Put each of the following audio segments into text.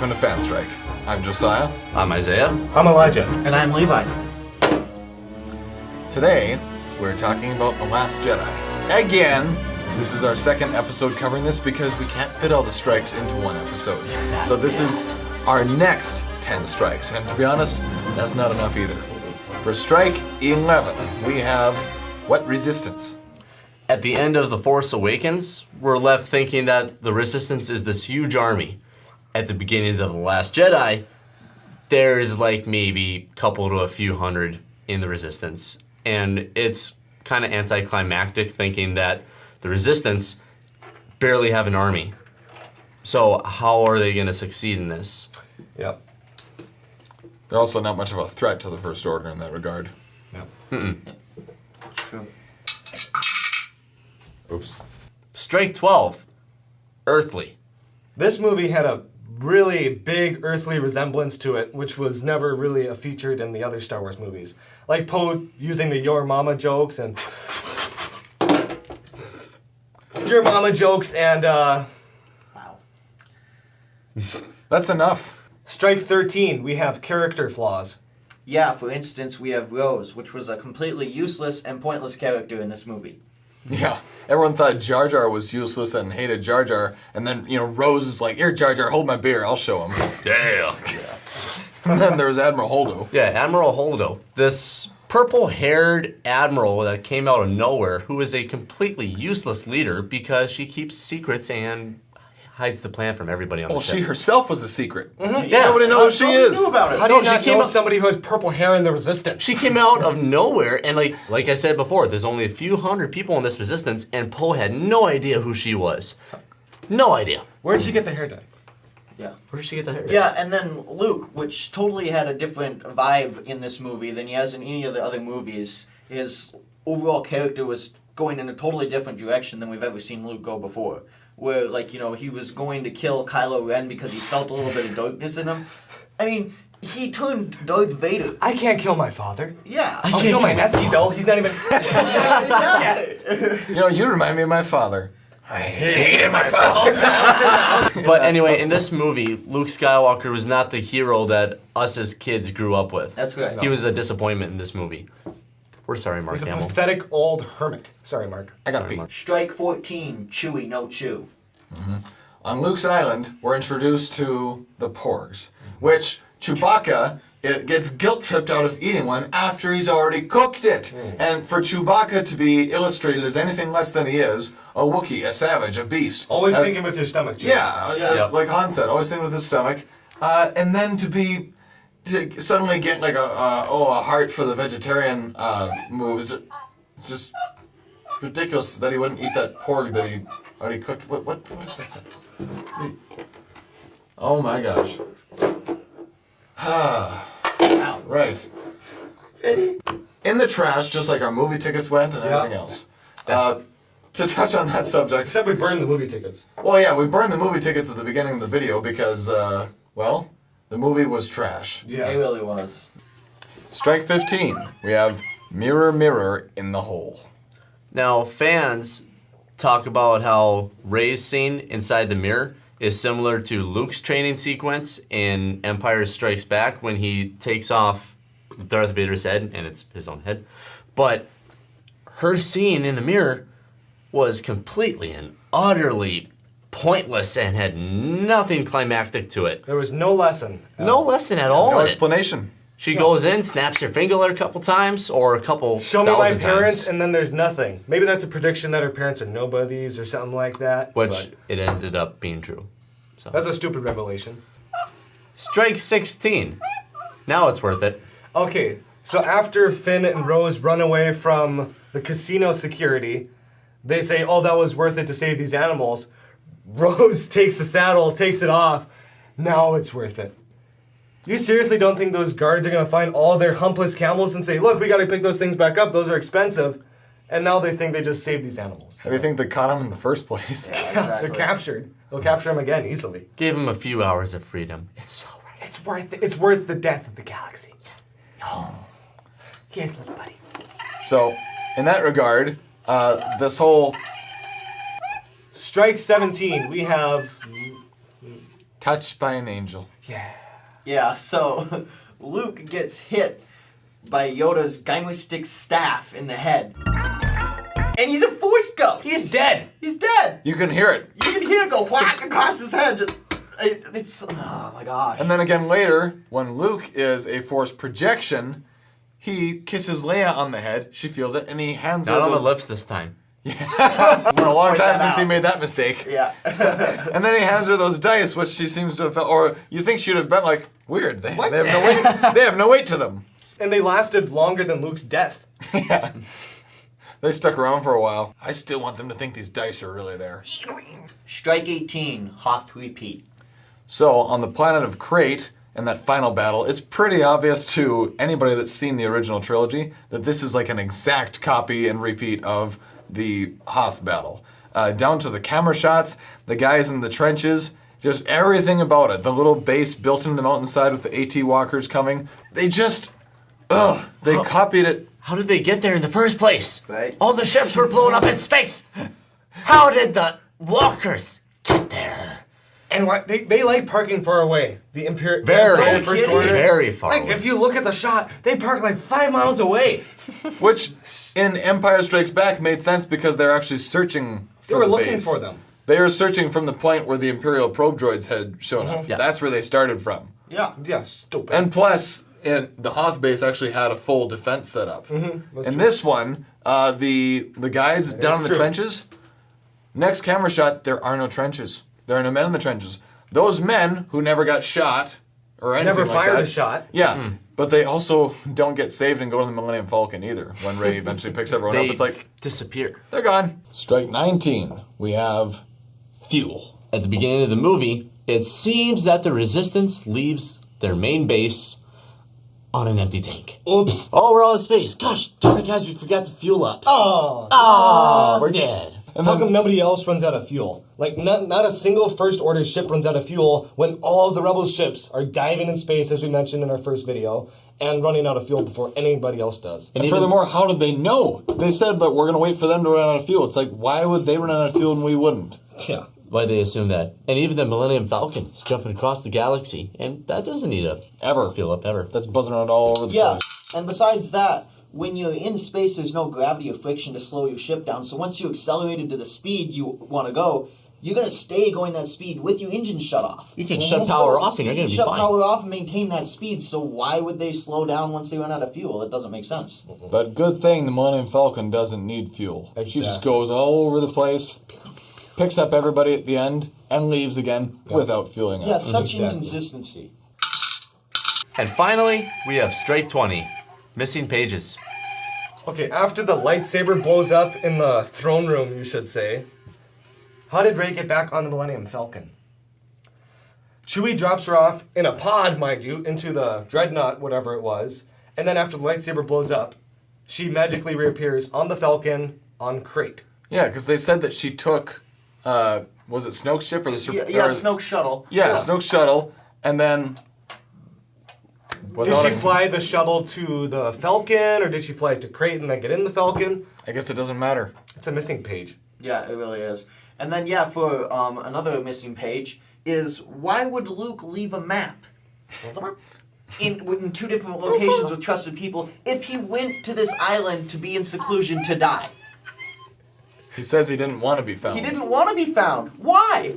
welcome to Fan Strike. I'm Josiah. I'm Isaiah. I'm Elijah. And I'm Levi. Today, we're talking about The Last Jedi. Again, this is our second episode covering this because we can't fit all the strikes into one episode. So this is our next 10 strikes. And to be honest, that's not enough either. For strike 11, we have what resistance? At the end of The Force Awakens, we're left thinking that the Resistance is this huge army. At the beginning of The Last Jedi, there's like maybe a couple to a few hundred in the Resistance. And it's kind of anticlimactic thinking that the Resistance barely have an army. So how are they going to succeed in this? Yep. They're also not much of a threat to the First Order in that regard. Yep. It's true. Oops. Strike 12, Earthly. This movie had a really big earthly resemblance to it, which was never really featured in the other Star Wars movies. Like Poe using the your mama jokes and... your mama jokes and, Wow. That's enough. Strike 13, we have character flaws. Yeah, for instance, we have Rose, which was a completely useless and pointless character in this movie. Yeah, everyone thought Jar Jar was useless and hated Jar Jar, and then, Rose is like, here, Jar Jar, hold my beer, I'll show him. Damn. And then there was Admiral Holdo. Yeah, Admiral Holdo. This purple-haired admiral that came out of nowhere who is a completely useless leader because she keeps secrets and hides the plan from everybody on the Well, ship. she herself was a secret. Yes. Nobody knows who she is. Knew about it. How do you No, she not came know up- somebody who has purple hair in the Resistance? She came out of nowhere, and like I said before, there's only a few hundred people in this Resistance, and Poe had no idea who she was. No idea. Where did she get the hair dye? Yeah. Where did she get the hair? Yeah, and then Luke, which totally had a different vibe in this movie than he has in any of the other movies. His overall character was going in a totally different direction than we've ever seen Luke go before. Where, he was going to kill Kylo Ren because he felt a little bit of darkness in him. I mean, he turned Darth Vader. I can't kill my father. Yeah. I'll kill my nephew, though. He's not even... You remind me of my father. I hated my father. But anyway, in this movie, Luke Skywalker was not the hero that us as kids grew up with. That's right. He was a disappointment in this movie. We're sorry, Mark He's a Hamill. pathetic old hermit. Sorry, Mark. I gotta pee. Strike 14, Chewie, no chew. On Luke's island, we're introduced to the Porgs, which Chewbacca gets guilt-tripped out of eating one after he's already cooked it. And for Chewbacca to be illustrated as anything less than he is, a Wookiee, a savage, a beast. Always As- thinking with your stomach, Jim. Yeah, like Han said, always thinking with his stomach. And then to suddenly get like a heart for the vegetarian move, it's just ridiculous that he wouldn't eat that pork that he already cooked. What is that? Oh my gosh. Right. In the trash, just like our movie tickets went and everything else. To touch on that subject. Except we burned the movie tickets. Well, yeah, we burned the movie tickets at the beginning of the video because, the movie was trash. It really was. Strike 15. We have Mirror, Mirror in the Hole. Now, fans talk about how Rey's scene inside the mirror is similar to Luke's training sequence in Empire Strikes Back when he takes off Darth Vader's head, and it's his own head. But her scene in the mirror was completely and utterly pointless and had nothing climactic to it. There was no lesson. No lesson at all No in it. explanation. She goes in, snaps her finger a couple times, or a couple Show me my thousand parents, times, and then there's nothing. Maybe that's a prediction that her parents are nobodies or something like that. which but it ended up being true. So. that's a stupid revelation. Strike 16. Now it's worth it. Okay, so after Finn and Rose run away from the casino security, they say, oh, that was worth it to save these animals. Rose takes the saddle, takes it off. Now it's worth it. You seriously don't think those guards are going to find all their humpless camels and say, look, we got to pick those things back up. Those are expensive. And now they think they just saved these animals. How do you think they caught him in the first place? They're captured. They'll capture them again easily. Gave him a few hours of freedom. It's so right. It's worth it. It's worth the death of the galaxy. Oh. Yes, little buddy. So, in that regard, this whole Strike 17, we have... touched by an angel. Yeah, so Luke gets hit by Yoda's Geimer stick staff in the head. And he's a Force ghost. He's dead. He's dead. You can hear it. You can hear it go whack across his head. It's oh my gosh. And then again later, when Luke is a Force projection, he kisses Leia on the head. She feels it, and he hands her Not on those... the lips this time. It's been a long time that since he out. made that mistake. Yeah. And then he hands her those dice, which she seems to have felt, or you think she'd have been like, weird. They have no weight. They have no weight to them. And they lasted longer than Luke's death. Yeah. They stuck around for a while. I still want them to think these dice are really there. Strike 18, Hoth repeat. So, on the planet of Crait, in that final battle, it's pretty obvious to anybody that's seen the original trilogy that this is like an exact copy and repeat of the Hoth battle. Down to the camera shots, the guys in the trenches, just everything about it. The little base built into the mountainside with the AT walkers coming. They just, they copied it. How did they get there in the first place? Right. All the ships were blown up in space. How did the walkers get there? And why they like parking far away. The Imperial Very, First Order. very far Like, away. if you look at the shot, they park like 5 miles away. Which, in Empire Strikes Back, made sense because they're actually searching for They were the looking base. for them. They were searching from the point where the Imperial probe droids had shown up. Yeah. That's where they started from. Yeah. Yeah, stupid. And plus, the Hoth base actually had a full defense set up. In true. this one, the guys down in the true. trenches, next camera shot, there are no trenches. There are no men in the trenches. Those men who never got shot or anything Never like fired that, a shot. Yeah, but they also don't get saved and go to the Millennium Falcon either. When Rey eventually picks everyone They up, it's like, disappear. they're gone. Strike 19, we have fuel. At the beginning of the movie, it seems that the Resistance leaves their main base on an empty tank. Oops. Oh, we're all in space. Gosh, darn it, guys, we forgot to fuel up. Oh, we're dead. And How then, come nobody else runs out of fuel? Like, not a single First Order ship runs out of fuel when all of the Rebel ships are diving in space, as we mentioned in our first video, and running out of fuel before anybody else does. and furthermore, how did they know? They said that we're going to wait for them to run out of fuel. It's like, why would they run out of fuel and we wouldn't? Yeah. Why they assume that? And even the Millennium Falcon is jumping across the galaxy, and that doesn't need a Ever. fuel up ever. That's buzzing around all over the Yeah. place. And besides that, when you're in space, there's no gravity or friction to slow your ship down. So once you accelerated to the speed you want to go, you're going to stay going that speed with your engine shut off. You can shut power off and you're going to be shut fine. power off and maintain that speed. So why would they slow down once they run out of fuel? That doesn't make sense. But good thing the Millennium Falcon doesn't need fuel. She just Exactly. goes all over the place, picks up everybody at the end, and leaves again without fueling up. Yeah, such Exactly. inconsistency. And finally, we have Strike 20. Missing pages. Okay, after the lightsaber blows up in the throne room, you should say, how did Rey get back on the Millennium Falcon? Chewie drops her off in a pod, mind you, into the dreadnought, whatever it was, and then after the lightsaber blows up, she magically reappears on the Falcon on Crait. Yeah, because they said that she took, was it Snoke's ship or the... Yeah, Snoke's shuttle. Yeah, Snoke's shuttle, and then... Did she fly the shuttle to the Falcon, or did she fly it to Crait and then get in the Falcon? I guess it doesn't matter. It's a missing page. Yeah, it really is. And then, yeah, for another missing page is why would Luke leave a map in two different locations with trusted people if he went to this island to be in seclusion to die? He says he didn't want to be found. He didn't want to be found. Why?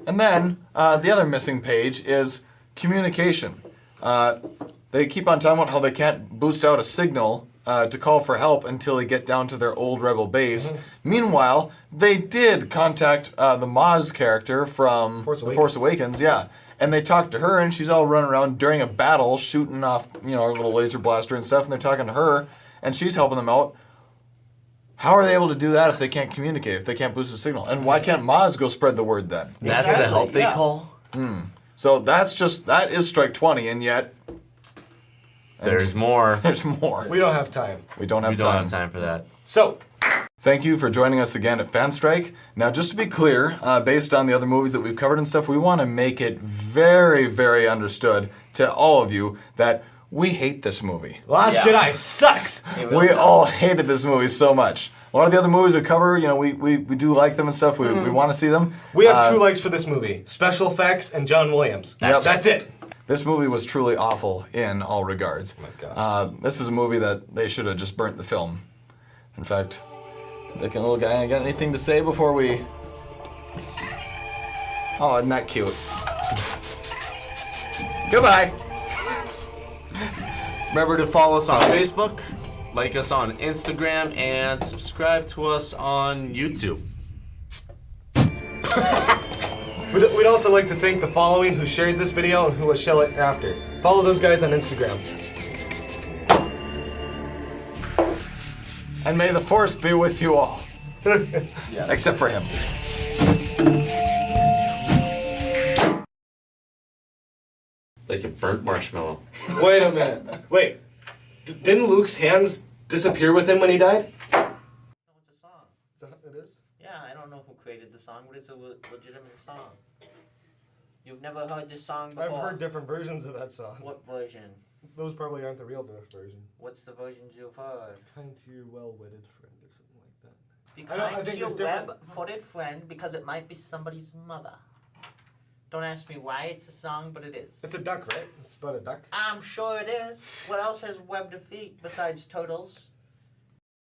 And then, the other missing page is communication. They keep on talking about how they can't boost out a signal to call for help until they get down to their old rebel base. Meanwhile, they did contact the Maz character from The Force Awakens, yeah. And they talked to her, and she's all running around during a battle, shooting off, her little laser blaster and stuff, and they're talking to her, and she's helping them out. How are they able to do that if they can't communicate, if they can't boost the signal? And why can't Maz go spread the word then? That's the help they yeah. call? So that is Strike 20, and yet... There's more. There's more. We don't have time. We don't have We don't have time for that. So, Thank you for joining us again at Fan Strike. Now, just to be clear, based on the other movies that we've covered and stuff, we want to make it very, very understood to all of you that we hate this movie. Last Yeah. Jedi sucks! It We really does. all hated this movie so much. a lot of the other movies we cover, you know, we do like them and stuff. We want to see them. We have 2 likes for this movie: special effects and John Williams. That's it. This movie was truly awful in all regards. Oh my gosh. This is a movie that they should have just burnt the film. In fact, the little guy, got anything to say before we... Oh, isn't that cute? Goodbye. Remember to follow us on Facebook, like us on Instagram, and subscribe to us on YouTube. We'd also like to thank the following who shared this video and who will share it after. Follow those guys on Instagram. And may the force be with you all. Yes. Except for him. Like a burnt marshmallow. Wait a minute. Wait. Didn't Luke's hands disappear with him when he died? No, it's a song. It is? Yeah, I don't know who created the song, but it's a legitimate song. You've never heard this song before? I've heard different versions of that song. What version? Those probably aren't the real version. What's the versions you've heard? Kind to your well-witted friend or something like that. Be I know, I kind think to your there's different- web-footed friend because it might be somebody's mother. Don't ask me why it's a song, but it is. It's a duck, right? It's about a duck. I'm sure it is. What else has webbed feet besides turtles?